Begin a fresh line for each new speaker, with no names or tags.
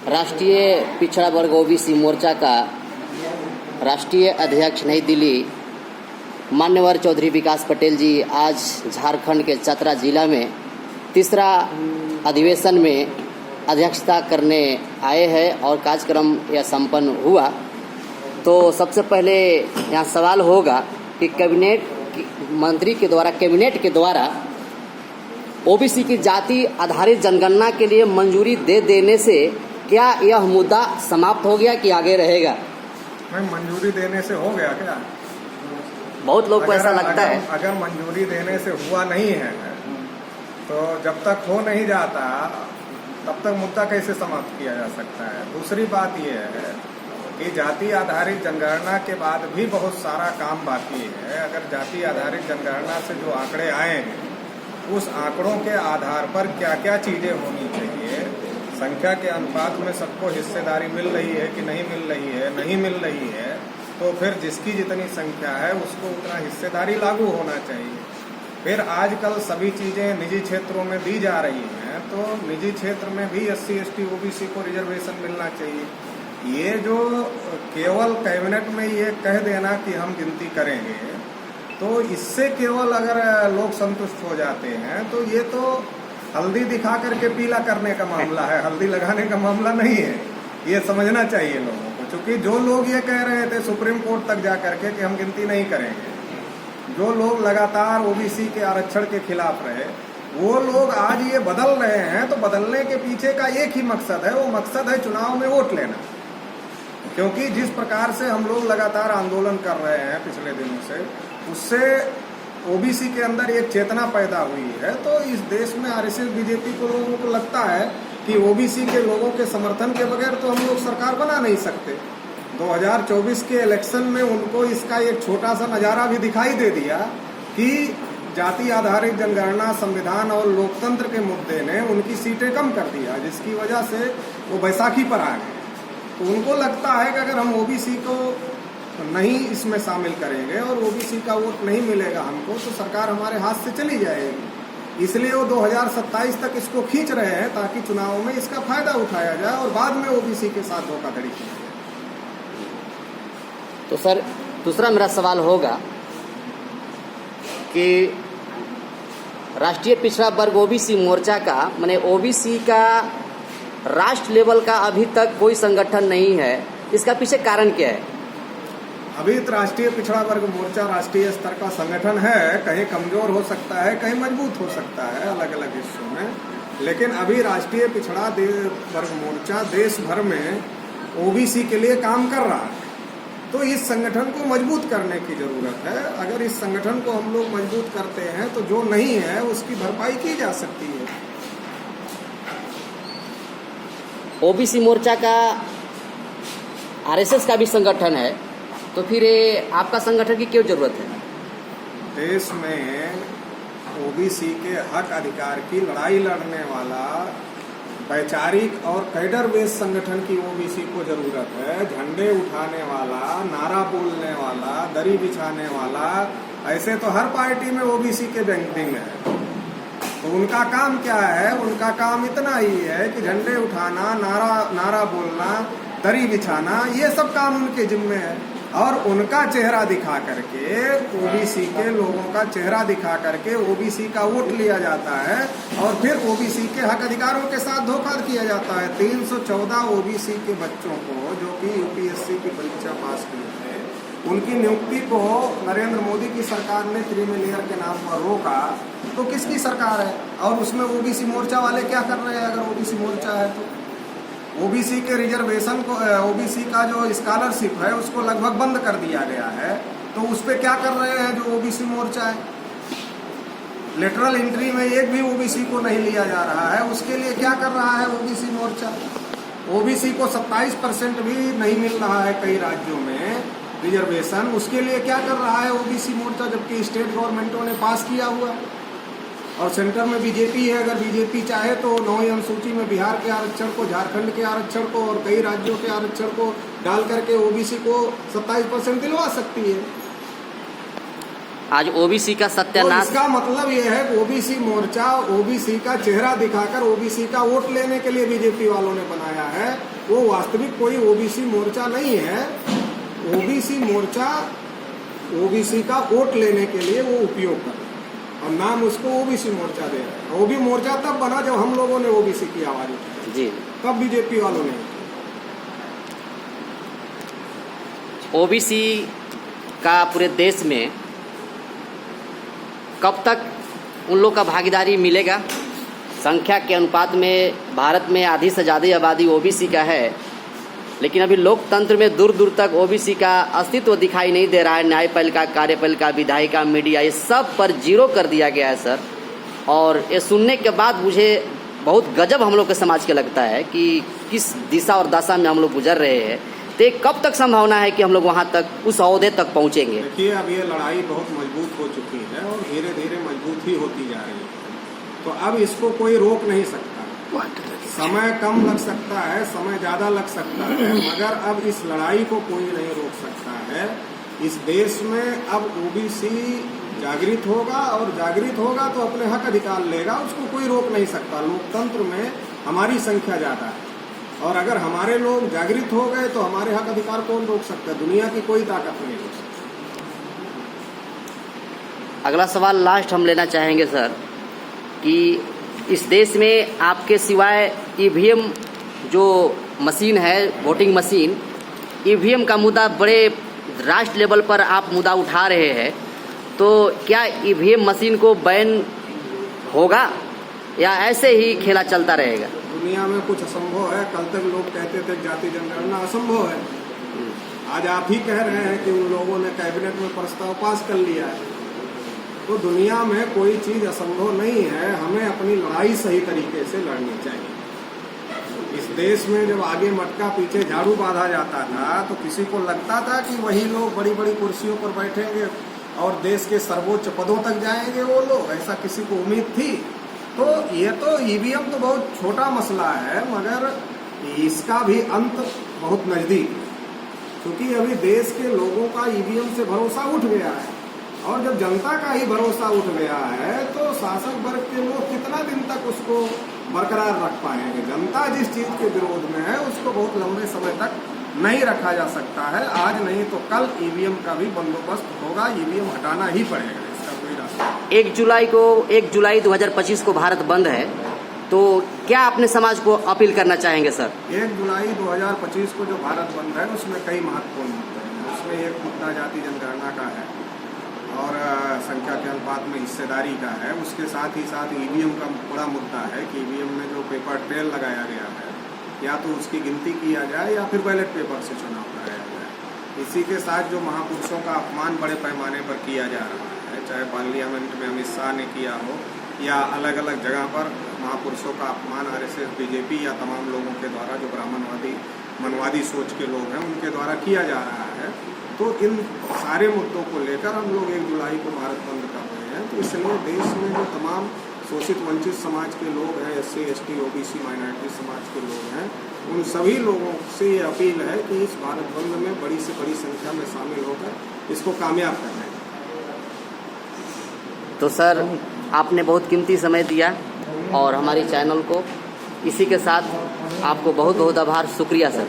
राष्ट्रीय पिछड़ा वर्ग ओबीसी मोर्चा का राष्ट्रीय अध्यक्ष नई दिल्ली मान्यवर चौधरी विकास पटेल जी आज झारखंड के चतरा जिला में तीसरा अधिवेशन में अध्यक्षता करने आए हैं और कार्यक्रम यह संपन्न हुआ। तो सबसे पहले यहाँ सवाल होगा कि कैबिनेट के द्वारा ओबीसी की जाति आधारित जनगणना के लिए मंजूरी दे देने से क्या यह मुद्दा समाप्त हो गया कि आगे रहेगा?
मंजूरी देने से हो गया क्या?
बहुत लोग को ऐसा लगता है।
अगर मंजूरी देने से हुआ नहीं है तो जब तक हो नहीं जाता तब तक मुद्दा कैसे समाप्त किया जा सकता है। दूसरी बात यह है कि जाति आधारित जनगणना के बाद भी बहुत सारा काम बाकी है। अगर जाति आधारित जनगणना से जो आंकड़े आएंगे उस आंकड़ों के आधार पर क्या क्या चीजें होनी चाहिए, संख्या के अनुपात में सबको हिस्सेदारी मिल रही है कि नहीं मिल रही है, नहीं मिल रही है तो फिर जिसकी जितनी संख्या है उसको उतना हिस्सेदारी लागू होना चाहिए। फिर आजकल सभी चीजें निजी क्षेत्रों में दी जा रही हैं तो निजी क्षेत्र में भी SC ST OBC को रिजर्वेशन मिलना चाहिए। ये जो केवल कैबिनेट में ये कह देना कि हम गिनती करेंगे तो इससे केवल अगर लोग संतुष्ट हो जाते हैं तो ये तो हल्दी दिखा करके पीला करने का मामला है, हल्दी लगाने का मामला नहीं है। ये समझना चाहिए लोगों को, क्योंकि जो लोग ये कह रहे थे सुप्रीम कोर्ट तक जा करके कि हम गिनती नहीं करेंगे, जो लोग लगातार OBC के आरक्षण के खिलाफ रहे वो लोग आज ये बदल रहे हैं तो बदलने के पीछे का एक ही मकसद है, वो मकसद है चुनाव में वोट लेना। क्योंकि जिस प्रकार से हम लोग लगातार आंदोलन कर रहे हैं पिछले दिनों से, उससे OBC के अंदर एक चेतना पैदा हुई है। तो इस देश में RSS BJP को लोगों को लगता है कि OBC के लोगों के समर्थन के बगैर तो हम लोग सरकार बना नहीं सकते। 2024 के इलेक्शन में उनको इसका एक छोटा सा नज़ारा भी दिखाई दे दिया कि जाति आधारित जनगणना, संविधान और लोकतंत्र के मुद्दे ने उनकी सीटें कम कर दिया, जिसकी वजह से वो बैसाखी पर आ गए। तो उनको लगता है कि अगर हम OBC को नहीं इसमें शामिल करेंगे और OBC का वोट नहीं मिलेगा हमको तो सरकार हमारे हाथ से चली जाएगी। इसलिए वो 2027 तक इसको खींच रहे हैं ताकि चुनाव में इसका फायदा उठाया जाए और बाद में OBC के साथ धोखाधड़ी की जाए।
तो सर दूसरा मेरा सवाल होगा कि राष्ट्रीय पिछड़ा वर्ग OBC मोर्चा का माने OBC का राष्ट्र लेवल का अभी तक कोई संगठन नहीं है, इसका पीछे कारण क्या है?
अभी तो राष्ट्रीय पिछड़ा वर्ग मोर्चा राष्ट्रीय स्तर का संगठन है, कहीं कमजोर हो सकता है, कहीं मजबूत हो सकता है अलग अलग हिस्सों में, लेकिन अभी राष्ट्रीय पिछड़ा वर्ग मोर्चा देश भर में OBC के लिए काम कर रहा है। तो इस संगठन को मजबूत करने की जरूरत है। अगर इस संगठन को हम लोग मजबूत करते हैं तो जो नहीं है उसकी भरपाई की जा सकती है।
OBC मोर्चा का RSS का भी संगठन है, तो फिर आपका संगठन की क्यों जरूरत है?
देश में OBC के हक अधिकार की लड़ाई लड़ने वाला वैचारिक और कैडर बेस संगठन की OBC को जरूरत है। झंडे उठाने वाला, नारा बोलने वाला, दरी बिछाने वाला, ऐसे तो हर पार्टी में OBC के बैंकिंग है। तो उनका काम क्या है? उनका काम इतना ही है कि झंडे उठाना, नारा बोलना, दरी बिछाना, ये सब काम उनके जिम्मे है। और उनका चेहरा दिखा करके OBC के लोगों का चेहरा दिखा करके OBC का वोट लिया जाता है और फिर OBC के हक अधिकारों के साथ धोखा किया जाता है। 314 OBC के बच्चों को जो कि UPSC की परीक्षा पास किए थे, उनकी नियुक्ति को नरेंद्र मोदी की सरकार ने क्रीमी लेयर के नाम पर रोका। तो किसकी सरकार है? और उसमें OBC मोर्चा वाले क्या कर रहे हैं? अगर OBC मोर्चा है तो OBC के रिजर्वेशन को, OBC का जो स्कॉलरशिप है उसको लगभग बंद कर दिया गया है। तो उस पर क्या कर रहे हैं जो OBC मोर्चा है? लेटरल एंट्री में एक भी OBC को नहीं लिया जा रहा है। उसके लिए क्या कर रहा है OBC मोर्चा? OBC को 27% भी नहीं मिल रहा है कई राज्यों में रिजर्वेशन। उसके लिए क्या कर रहा है OBC मोर्चा, जबकि स्टेट गवर्नमेंटों ने पास किया हुआ और सेंटर में BJP है। अगर BJP चाहे तो 9वीं अनुसूची में बिहार के आरक्षण को, झारखंड के आरक्षण को और कई राज्यों के आरक्षण को डाल करके OBC को 27% दिलवा सकती है।
आज OBC का सत्यानाश।
तो इसका मतलब ये है कि OBC मोर्चा OBC का चेहरा दिखाकर OBC का वोट लेने के लिए BJP वालों ने बनाया है। वो वास्तविक कोई ओबीसी मोर्चा नहीं है। ओबीसी मोर्चा ओबीसी का वोट लेने के लिए वो उपयोग कर रहा है और नाम उसको ओबीसी मोर्चा दे रहा है। ओबी मोर्चा तब बना जब हम लोगों ने ओबीसी की आवाज उठाई
जी।
तब बीजेपी वालों ने।
ओबीसी का पूरे देश में कब तक उन लोग का भागीदारी मिलेगा? संख्या के अनुपात में भारत में आधी से ज़्यादा आबादी ओबीसी का है, लेकिन अभी लोकतंत्र में दूर दूर तक ओबीसी का अस्तित्व दिखाई नहीं दे रहा है। न्यायपालिका, कार्यपालिका, विधायिका, मीडिया, ये सब पर जीरो कर दिया गया है सर। और ये सुनने के बाद मुझे बहुत गजब हम लोग के समाज के लगता है कि किस दिशा और दशा में हम लोग गुजर रहे हैं। तो कब तक संभावना है कि हम लोग वहाँ तक, उस ओहदे तक पहुँचेंगे?
देखिए, अब ये लड़ाई बहुत मजबूत हो चुकी है और धीरे धीरे मजबूत ही होती जा रही है। तो अब इसको कोई रोक नहीं सकता। समय कम लग सकता है, समय ज़्यादा लग सकता है, मगर अब इस लड़ाई को कोई नहीं रोक सकता है। इस देश में अब ओबीसी जागृत होगा और जागृत होगा तो अपने हक अधिकार लेगा, उसको कोई रोक नहीं सकता। लोकतंत्र में हमारी संख्या ज़्यादा है और अगर हमारे लोग जागृत हो गए तो हमारे हक अधिकार कौन रोक सकता है? दुनिया की कोई ताकत नहीं रोक सकती।
अगला सवाल लास्ट हम लेना चाहेंगे सर कि इस देश में आपके सिवाय ईवीएम जो मशीन है, वोटिंग मशीन, ईवीएम का मुद्दा बड़े राष्ट्र लेवल पर आप मुद्दा उठा रहे हैं, तो क्या ईवीएम मशीन को बैन होगा या ऐसे ही खेला चलता रहेगा?
दुनिया में कुछ असंभव है। कल तक लोग कहते थे जाति जनगणना असंभव है, आज आप ही कह रहे हैं कि उन लोगों ने कैबिनेट में प्रस्ताव पास कर लिया है। तो दुनिया में कोई चीज असंभव नहीं है। हमें अपनी लड़ाई सही तरीके से लड़नी चाहिए। इस देश में जब आगे मटका पीछे झाड़ू बांधा जाता था तो किसी को लगता था कि वही लोग बड़ी बड़ी कुर्सियों पर बैठेंगे और देश के सर्वोच्च पदों तक जाएंगे वो लोग, ऐसा किसी को उम्मीद थी? तो ये तो ईवीएम तो बहुत छोटा मसला है, मगर इसका भी अंत बहुत नजदीक है, क्योंकि अभी देश के लोगों का ईवीएम से भरोसा उठ गया है। और जब जनता का ही भरोसा उठ गया है तो शासक वर्ग के लोग कितना दिन तक उसको बरकरार रख पाएंगे? जनता जिस चीज के विरोध में है उसको बहुत लंबे समय तक नहीं रखा जा सकता है। आज नहीं तो कल ईवीएम का भी बंदोबस्त होगा, ईवीएम हटाना ही पड़ेगा, इसका कोई रास्ता नहीं।
1 जुलाई 2025 को भारत बंद है, तो क्या अपने समाज को अपील करना चाहेंगे सर?
1 जुलाई 2025 को जो भारत बंद है उसमें कई महत्वपूर्ण मुद्दे हैं। उसमें एक मुद्दा जाति जनगणना का है और संख्या के अनुपात में हिस्सेदारी का है। उसके साथ ही साथ ईवीएम का बड़ा मुद्दा है कि ईवीएम में जो पेपर ट्रेल लगाया गया है, या तो उसकी गिनती किया जाए या फिर बैलेट पेपर से चुनाव कराया जाए। इसी के साथ जो महापुरुषों का अपमान बड़े पैमाने पर किया जा रहा है, चाहे पार्लियामेंट में अमित शाह ने किया हो या अलग अलग जगह पर महापुरुषों का अपमान आरएसएस, बीजेपी या तमाम लोगों के द्वारा जो ब्राह्मणवादी मनवादी सोच के लोग हैं उनके द्वारा किया जा रहा है। तो इन सारे मुद्दों को लेकर हम लोग 1 जुलाई को भारत बंद कर रहे हैं। तो इसलिए देश में जो तमाम शोषित वंचित समाज के लोग हैं, SC, ST, OBC, माइनॉरिटी समाज के लोग हैं, उन सभी लोगों से ये अपील है कि इस भारत बंद में बड़ी से बड़ी संख्या में शामिल होकर इसको कामयाब करना है।
तो सर, आपने बहुत कीमती समय दिया और हमारी चैनल को, इसी के साथ आपको बहुत बहुत आभार, शुक्रिया सर।